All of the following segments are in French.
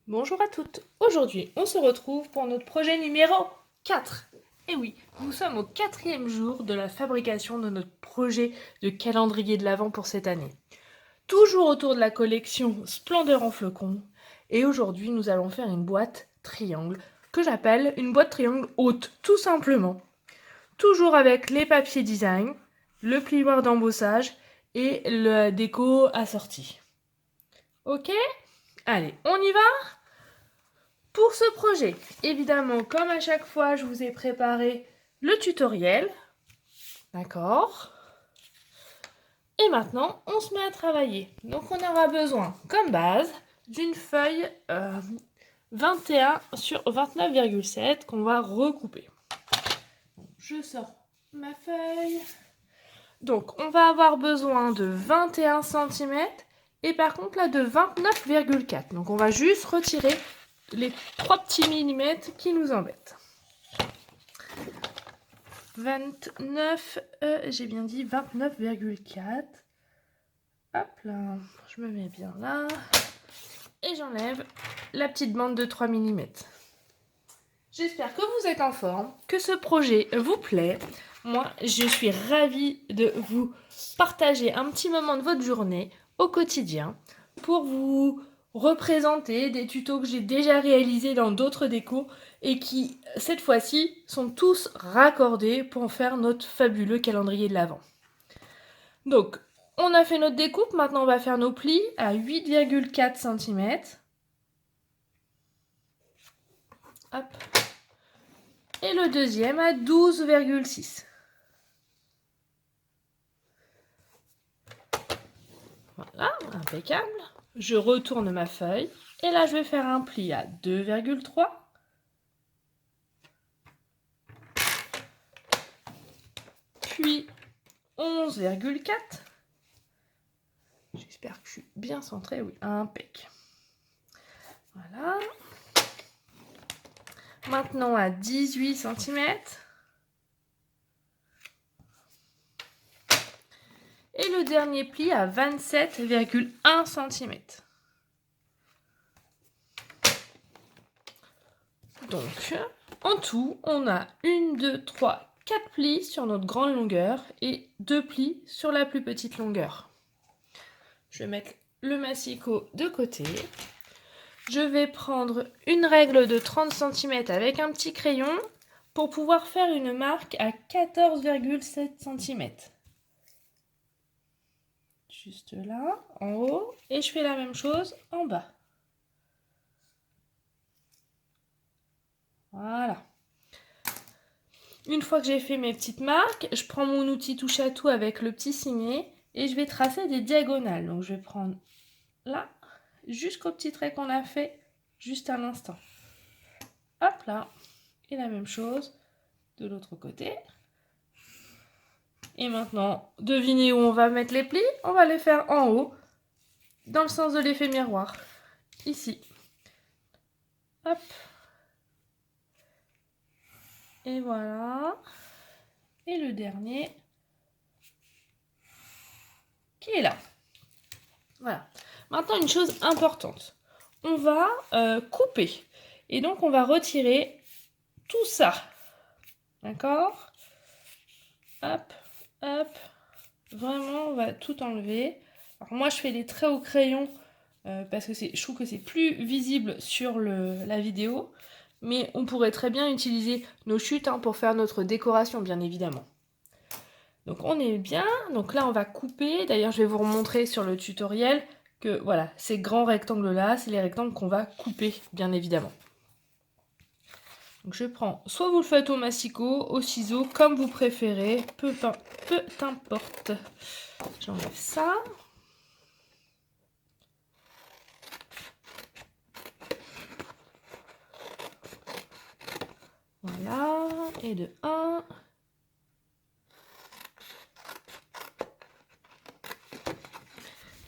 Bonjour à toutes. Aujourd'hui, on se retrouve pour notre projet numéro 4. Et oui, nous sommes au 4e jour de la fabrication de notre projet de calendrier de l'Avent pour cette année. Toujours autour de la collection Splendeur en flocons. Et aujourd'hui, nous allons faire une boîte triangle que j'appelle une boîte triangle haute, tout simplement. Toujours avec les papiers design, le plioir d'embossage et la déco assortie. Ok? Allez, on y va? Pour ce projet, évidemment, comme à chaque fois, je vous ai préparé le tutoriel. D'accord? Et maintenant, on se met à travailler. Donc, on aura besoin, comme base, d'une feuille 21 sur 29,7 qu'on va recouper. Je sors ma feuille. Donc, on va avoir besoin de 21 cm et par contre, là, de 29,4. Donc, on va juste retirer les 3 petits millimètres qui nous embêtent. 29, j'ai bien dit 29,4. Hop là, je me mets bien là. Et j'enlève la petite bande de 3 mm. J'espère que vous êtes en forme, que ce projet vous plaît. Moi, je suis ravie de vous partager un petit moment de votre journée au quotidien pour vous représenter des tutos que j'ai déjà réalisés dans d'autres décos et qui, cette fois-ci, sont tous raccordés pour faire notre fabuleux calendrier de l'Avent. Donc, on a fait notre découpe, maintenant on va faire nos plis à 8,4 cm. Hop. Et le deuxième à 12,6. Voilà, impeccable. Je retourne ma feuille et là je vais faire un pli à 2,3. Puis 11,4. J'espère que je suis bien centrée, oui, impec. Voilà. Maintenant à 18 cm. Et le dernier pli à 27,1 cm. Donc, en tout, on a 1, 2, 3, 4 plis sur notre grande longueur et 2 plis sur la plus petite longueur. Je vais mettre le massicot de côté. Je vais prendre une règle de 30 cm avec un petit crayon pour pouvoir faire une marque à 14,7 cm. Juste là, en haut, et je fais la même chose en bas. Voilà. Une fois que j'ai fait mes petites marques, je prends mon outil touche à tout avec le petit signet et je vais tracer des diagonales. Donc je vais prendre là, jusqu'au petit trait qu'on a fait juste à l'instant. Hop là. Et la même chose de l'autre côté. Et maintenant, devinez où on va mettre les plis? On va les faire en haut, dans le sens de l'effet miroir. Ici. Hop. Et voilà. Et le dernier qui est là. Voilà. Maintenant, une chose importante. On va couper. Et donc, on va retirer tout ça. D'accord? Hop, hop. Vraiment, on va tout enlever. Alors, moi, je fais des traits au crayon parce que je trouve que c'est plus visible sur la vidéo. Mais on pourrait très bien utiliser nos chutes pour faire notre décoration, bien évidemment. Donc on est bien, donc là on va couper, d'ailleurs je vais vous remontrer sur le tutoriel que voilà, ces grands rectangles là, c'est les rectangles qu'on va couper, bien évidemment. Donc je prends, soit vous le faites au massicot, au ciseau, comme vous préférez, peu importe. J'enlève ça. Voilà, et de 1.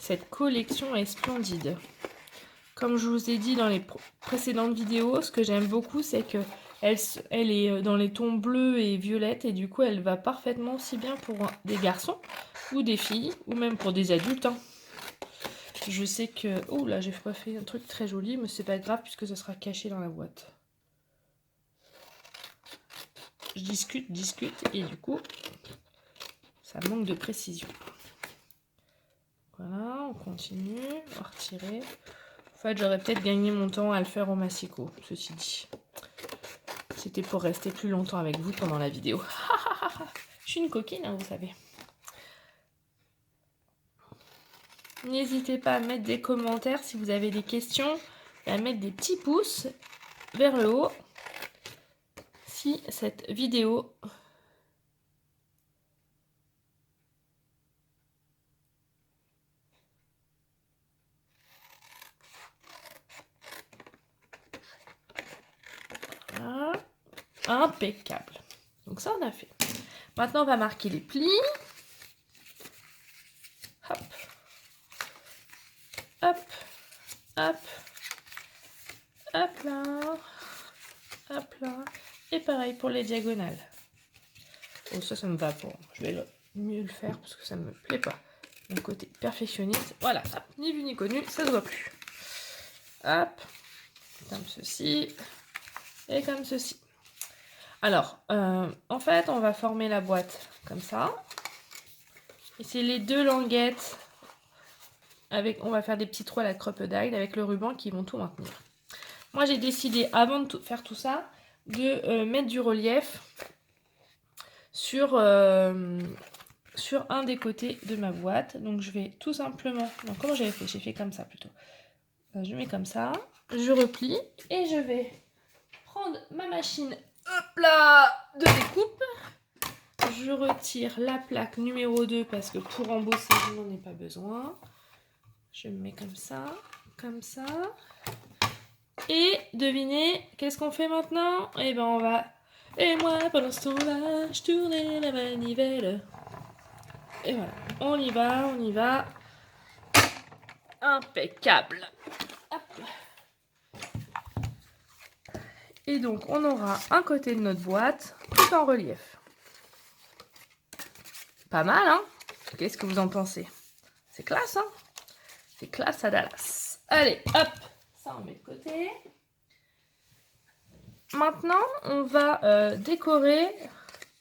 Cette collection est splendide. Comme je vous ai dit dans les précédentes vidéos, ce que j'aime beaucoup, c'est que elle est dans les tons bleus et violettes, et du coup, elle va parfaitement aussi bien pour des garçons ou des filles, ou même pour des adultes. Je sais que... Oh là, j'ai pas fait un truc très joli, mais c'est pas grave puisque ça sera caché dans la boîte. Je discute, et du coup, ça manque de précision. Voilà, on continue, on va retirer. En fait, j'aurais peut-être gagné mon temps à le faire au massicot, ceci dit. C'était pour rester plus longtemps avec vous pendant la vidéo. Je suis une coquine, hein, vous savez. N'hésitez pas à mettre des commentaires si vous avez des questions et à mettre des petits pouces vers le haut si cette vidéo voilà. Impeccable. Donc ça on a fait. Maintenant on va marquer les plis. Hop. Hop. Hop. Hop là. Hop là. Et pareil pour les diagonales. Oh ça me va pas. Je vais mieux le faire parce que ça me plaît pas. Mon côté perfectionniste. Voilà. Hop. Ni vu ni connu. Ça se voit plus. Hop. Comme ceci. Et comme ceci. Alors, en fait, on va former la boîte comme ça. Et c'est les deux languettes. On va faire des petits trous à la crocodile avec le ruban qui vont tout maintenir. Moi, j'ai décidé, avant de faire tout ça, de mettre du relief sur un des côtés de ma boîte. Donc, je vais tout simplement... Non, comment j'avais fait? J'ai fait comme ça plutôt. Je mets comme ça, je replie et je vais prendre ma machine, hop là, de découpe. Je retire la plaque numéro 2 parce que pour embosser, je n'en ai pas besoin. Je me mets comme ça, comme ça. Et devinez, qu'est-ce qu'on fait maintenant? Eh ben on va... Et moi, pendant ce temps-là, je tournais la manivelle. Et voilà, on y va, on y va. Impeccable. Hop. Et donc, on aura un côté de notre boîte tout en relief. Pas mal, hein? Qu'est-ce que vous en pensez? C'est classe, hein? C'est classe à Dallas. Allez, hop, ça on met de côté. Maintenant, on va décorer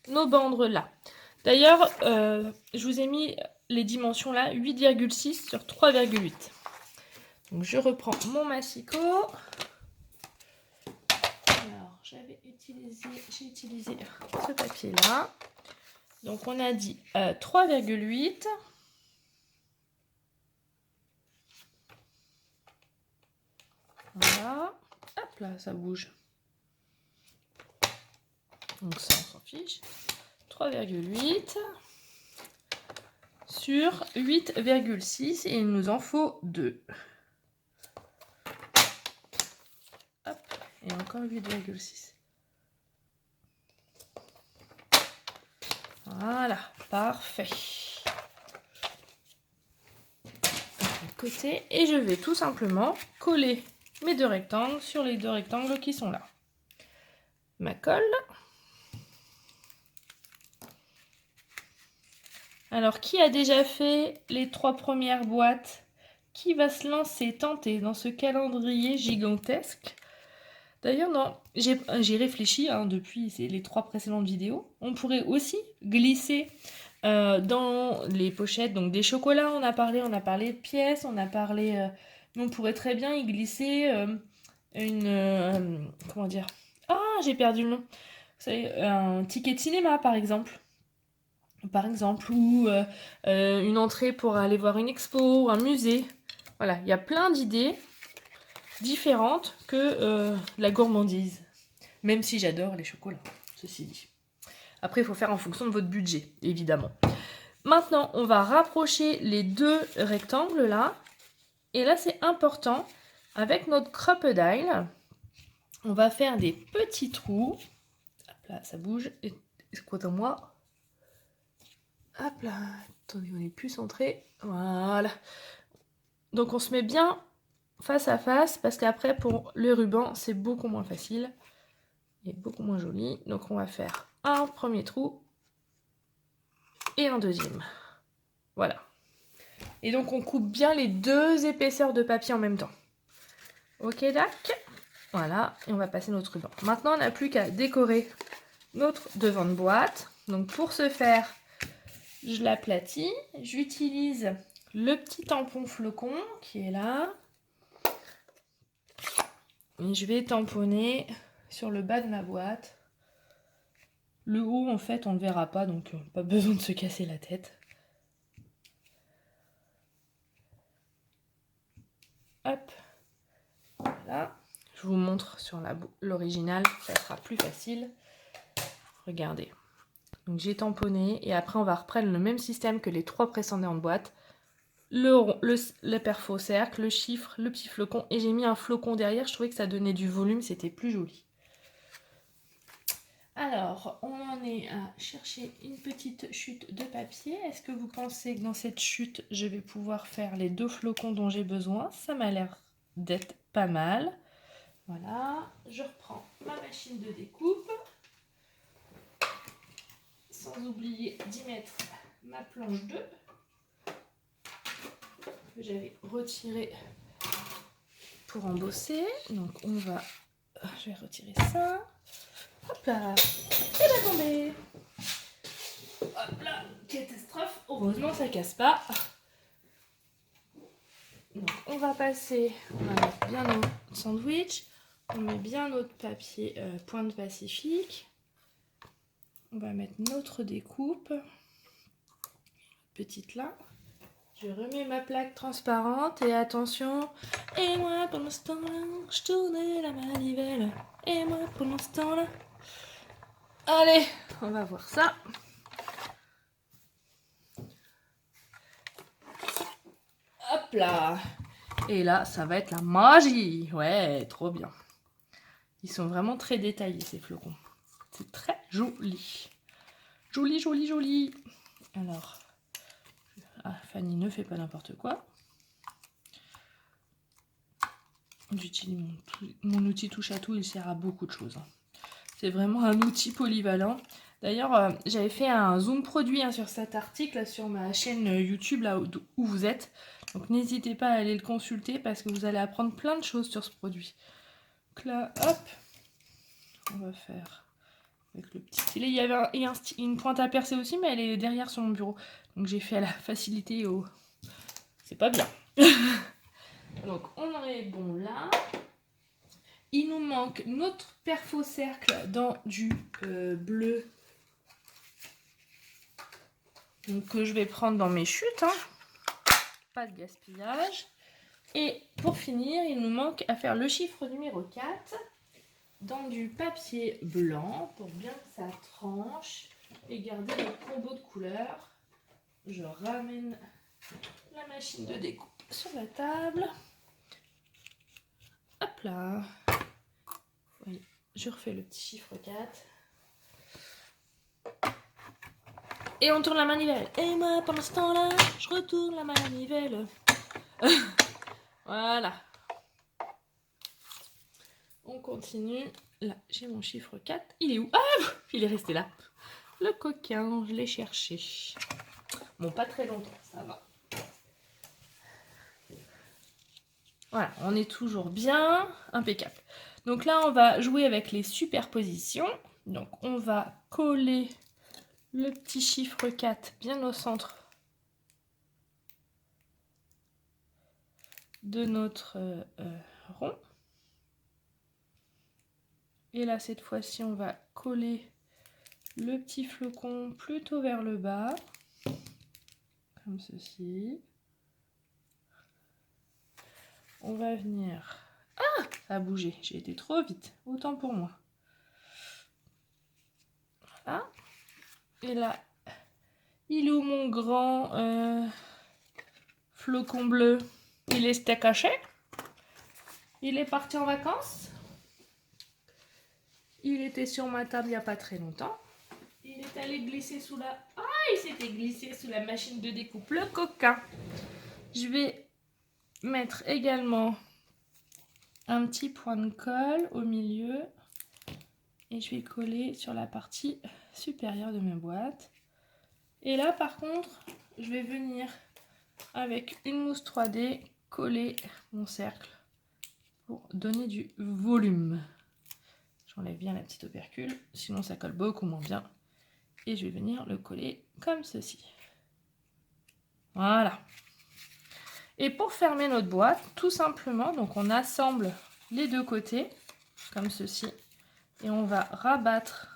nos bandes là. D'ailleurs, je vous ai mis les dimensions là, 8,6 sur 3,8. Donc je reprends mon massicot. Alors, j'ai utilisé ce papier là. Donc on a dit 3,8. Voilà. Hop là, ça bouge. Donc ça, on s'en fiche. 3,8 sur 8,6 et il nous en faut 2. Hop, et encore 8,6. Voilà, parfait. De côté, et je vais tout simplement coller mes deux rectangles sur les deux rectangles qui sont là. Ma colle. Alors, qui a déjà fait les 3 premières boîtes? Qui va se lancer, tenter dans ce calendrier gigantesque? D'ailleurs, non, j'ai réfléchi depuis les 3 précédentes vidéos. On pourrait aussi glisser dans les pochettes, donc des chocolats, on a parlé de pièces, on a parlé... on pourrait très bien y glisser comment dire? Ah, j'ai perdu le nom. Vous savez, un ticket de cinéma, par exemple. Ou une entrée pour aller voir une expo, un musée. Voilà, il y a plein d'idées différentes que la gourmandise. Même si j'adore les chocolats, ceci dit. Après, il faut faire en fonction de votre budget, évidemment. Maintenant, on va rapprocher les deux rectangles là. Et là, c'est important. Avec notre crocodile, on va faire des petits trous. Hop là, ça bouge. Écoutez-moi. Hop là. Attendez, on est plus centré. Voilà. Donc, on se met bien face à face parce qu'après, pour le ruban, c'est beaucoup moins facile. Et beaucoup moins joli. Donc, on va faire un premier trou et un deuxième. Voilà. Et donc on coupe bien les deux épaisseurs de papier en même temps. Ok, dac. Voilà, et on va passer notre ruban. Maintenant, on n'a plus qu'à décorer notre devant de boîte. Donc pour ce faire, je l'aplatis. J'utilise le petit tampon flocon qui est là. Et je vais tamponner sur le bas de ma boîte. Le haut, en fait, on ne le verra pas, donc pas besoin de se casser la tête. Hop, voilà. Je vous montre sur l'original, ça sera plus facile. Regardez. Donc j'ai tamponné et après on va reprendre le même système que les 3 précédents de boîte. Le perfo cercle, le chiffre, le petit flocon et j'ai mis un flocon derrière. Je trouvais que ça donnait du volume, c'était plus joli. Alors, on en est à chercher une petite chute de papier. Est-ce que vous pensez que dans cette chute, je vais pouvoir faire les 2 flocons dont j'ai besoin? Ça m'a l'air d'être pas mal. Voilà, je reprends ma machine de découpe. Sans oublier d'y mettre ma planche 2 que j'avais retirée pour embosser. Donc on va... Je vais retirer ça. Hop là. Et va tomber. Hop là. Catastrophe. Heureusement ça casse pas. Donc on va passer... On va mettre bien nos sandwichs. On met bien notre papier pointe pacifique. On va mettre notre découpe. Petite là. Je remets ma plaque transparente et attention. Et moi pendant ce temps-là, je tournais la manivelle. Et moi pendant ce temps-là. Allez, on va voir ça. Hop là. Et là, ça va être la magie. Ouais, trop bien. Ils sont vraiment très détaillés ces flocons. C'est très joli. Joli, joli, joli. Alors, Fanny ne fait pas n'importe quoi. J'utilise mon outil touche à tout, il sert à beaucoup de choses. C'est vraiment un outil polyvalent. D'ailleurs, j'avais fait un zoom produit sur cet article sur ma chaîne YouTube, là où vous êtes. Donc n'hésitez pas à aller le consulter parce que vous allez apprendre plein de choses sur ce produit. Donc là, hop, on va faire avec le petit stylet. Il y avait une pointe à percer aussi, mais elle est derrière sur mon bureau. Donc j'ai fait à la facilité au... C'est pas bien. Donc on en est bon là. Il nous manque notre perfo cercle dans du bleu. Donc que je vais prendre dans mes chutes. Hein. Pas de gaspillage. Et pour finir, il nous manque à faire le chiffre numéro 4 dans du papier blanc pour bien que ça tranche et garder le combo de couleurs. Je ramène la machine de découpe sur la table. Hop là. Oui, je refais le petit chiffre 4. Et on tourne la manivelle. Et moi, pendant ce temps-là, je retourne la manivelle. Voilà. On continue. Là, j'ai mon chiffre 4. Il est où? Ah, il est resté là. Le coquin, je l'ai cherché. Bon, pas très longtemps, ça va. Voilà, on est toujours bien. Impeccable. Donc là, on va jouer avec les superpositions. Donc, on va coller le petit chiffre 4 bien au centre de notre rond. Et là, cette fois-ci, on va coller le petit flocon plutôt vers le bas, comme ceci. On va venir... Ah, ça a bougé, j'ai été trop vite, autant pour moi. Voilà. Et là, il est où mon grand flocon bleu? Il est caché? Il est parti en vacances? Il était sur ma table il n'y a pas très longtemps. Il est allé glisser sous la... Ah, il s'était glissé sous la machine de découpe, le coquin. Je vais mettre également un petit point de colle au milieu. Et je vais coller sur la partie supérieure de ma boîte. Et là, par contre, je vais venir avec une mousse 3D, coller mon cercle pour donner du volume. J'enlève bien la petite opercule, sinon ça colle beaucoup moins bien. Et je vais venir le coller comme ceci. Voilà. Et pour fermer notre boîte, tout simplement, donc on assemble les deux côtés, comme ceci. Et on va rabattre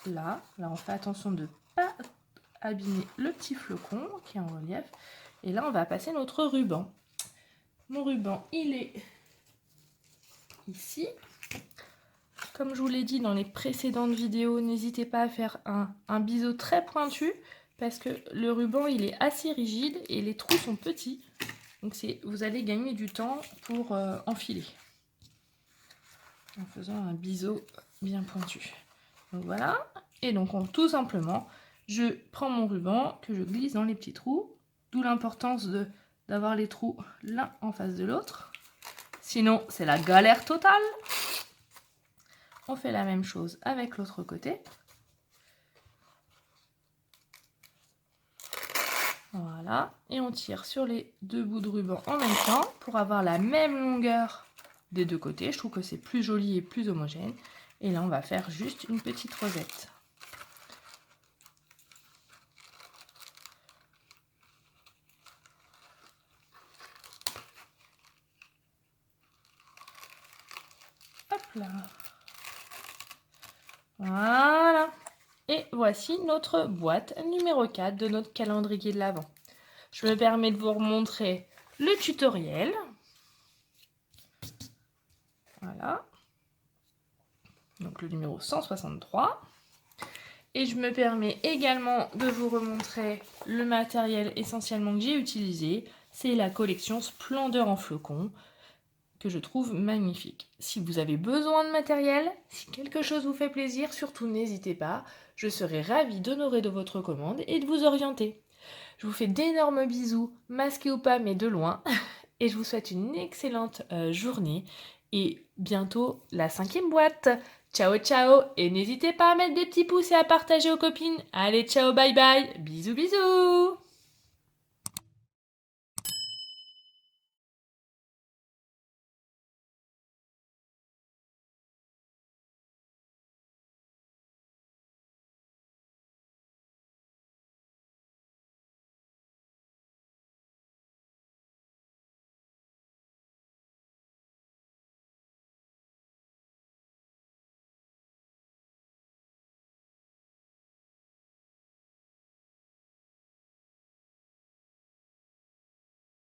là. Là, on fait attention de ne pas abîmer le petit flocon qui est en relief. Et là, on va passer notre ruban. Mon ruban, il est ici. Comme je vous l'ai dit dans les précédentes vidéos, n'hésitez pas à faire un biseau très pointu parce que le ruban, il est assez rigide et les trous sont petits. Donc vous allez gagner du temps pour enfiler en faisant un biseau bien pointu. Donc voilà. Et donc tout simplement, je prends mon ruban que je glisse dans les petits trous. D'où l'importance d'avoir les trous l'un en face de l'autre. Sinon, c'est la galère totale. On fait la même chose avec l'autre côté. Voilà. Et on tire sur les deux bouts de ruban en même temps pour avoir la même longueur des deux côtés. Je trouve que c'est plus joli et plus homogène. Et là, on va faire juste une petite rosette. Hop là. Voilà. Et voici notre boîte numéro 4 de notre calendrier de l'Avent. Je me permets de vous remontrer le tutoriel. Voilà. Donc le numéro 163. Et je me permets également de vous remontrer le matériel essentiellement que j'ai utilisé. C'est la collection Splendeur en flocons, que je trouve magnifique. Si vous avez besoin de matériel, si quelque chose vous fait plaisir, surtout n'hésitez pas. Je serai ravie d'honorer de votre commande et de vous orienter. Je vous fais d'énormes bisous, masqués ou pas, mais de loin. Et je vous souhaite une excellente journée. Et bientôt la 5e boîte. Ciao, ciao. Et n'hésitez pas à mettre des petits pouces et à partager aux copines. Allez, ciao, bye bye. Bisous, bisous.